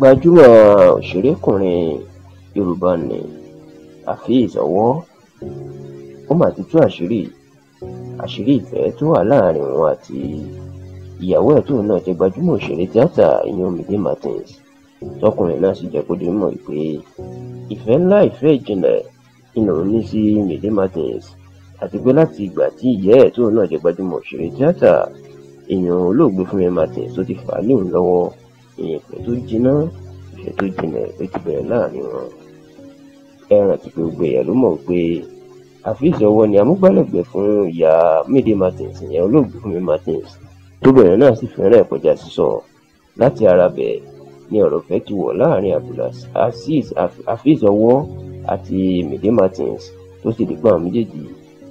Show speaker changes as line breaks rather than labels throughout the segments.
Gbajúmọ̀ òṣèrékùnrin Yorùbá ni Afeez Ọwọ́, ó mà ti tú àṣírí ìfẹ́ tó wà láàrin òun àti ìyàwó ẹ̀ tóun náà jẹ́ gbajúmọ̀ òṣèré tíátà ìyẹn Mide Martins. Tọkùnrin náà sì jẹ́ kó di mímọ̀ pé ìfẹ́ ńlá, ìfẹ́ ìjìnlẹ̀ ni òun ní sí Mide Martins, àti pé láti ìgbà tí ìyá ẹ̀ tóun náà jẹ́ gbajúmọ̀ òṣèré tíátà ìyẹn olóògbé Fúnmi Martins tó ti fà á léun lọ́wọ́, ìfẹ́ tó jiná, ìfẹ́ tó jinlẹ̀ ló ti bẹ̀rẹ̀ láàrin wọn. Ẹ rántí pé gbogbo èèyàn ló mọ̀ pé Afeez Ọwọ́ ni amúgbálẹ́gbẹ̀ẹ́ fún ìyá Mide Martins ìyẹn olóògbé Fúnmi Martins, tóbìnrin náà sì fẹ́ràn ẹ̀ kọjá sísọ. Láti ara bẹ̀ ni ọ̀rọ̀ fẹ́ ti wọ̀ láàrin Afeez Ọwọ́ àti Mide Martins, tó sì di pé àwọn méjèèjì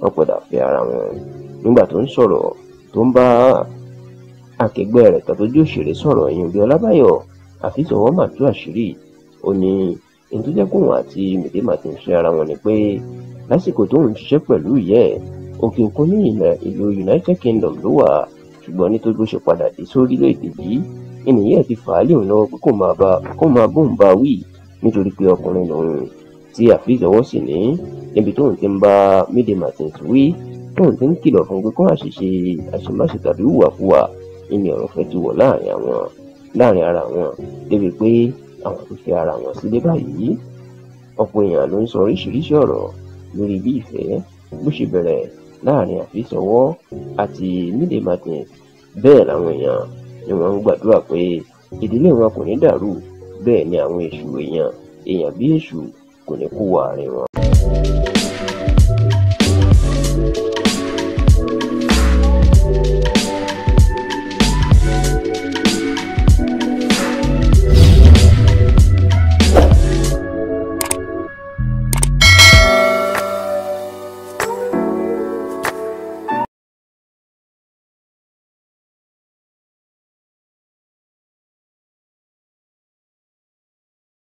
wọ́n padà fẹ́ ara wọn. Nígbà tó ń sọ̀rọ̀ tó ń bá akẹgbẹ́ rẹ̀ kan tó jẹ́ òṣèré sọ̀rọ̀ ìyẹn Bíọ́lá Báyọ̀, Afeez Ọwọ́ mà tú àṣírí. Ó ní ohun tó jẹ́ kóun àti Mide Martins fẹ́ ara wọn ni pé lásìkò tóun ń ṣiṣẹ́ pẹ̀lú ìyá ẹ̀, òkè òkun ní ìlú United Kingdom ló wà, ṣùgbọ́n nítorí bó ṣe padà dé sórílẹ̀-èdè yìí, ènìyàn ẹ̀ ti fà á léun lọ́wọ́ pé kó máa bóun bá wí, nítorí pé ọkùnrin lòun, tí Afeez Ọwọ́ sì ní níbi tóun ti ń bá Mide Martins wí, tóun ti ń kìlọ̀ fún pé kó má ṣe ṣe àṣemáṣe tàbí hùwàkuwà, ìní ọ̀rọ̀ fẹ́ ti wọ̀ láàrin ara wọn, débi pé àwọn tó fẹ́ ara wọn sílé báyìí. Ọ̀pọ̀ èèyàn ló ń sọ oríṣiríṣi ọ̀rọ̀ lórí bí ìfẹ́ bó ṣe bẹ̀rẹ̀ láàrin Afeez Ọwọ́ àti Mide Martins. Bẹ́ẹ̀ làwọn èèyàn ni wọ́n ń gbàdúrà pé ìdílé wọn kò ní dàrú, bẹ́ẹ̀ ni àwọn èṣù èèyàn bí èṣù kò ní kó wọ àárín wọn.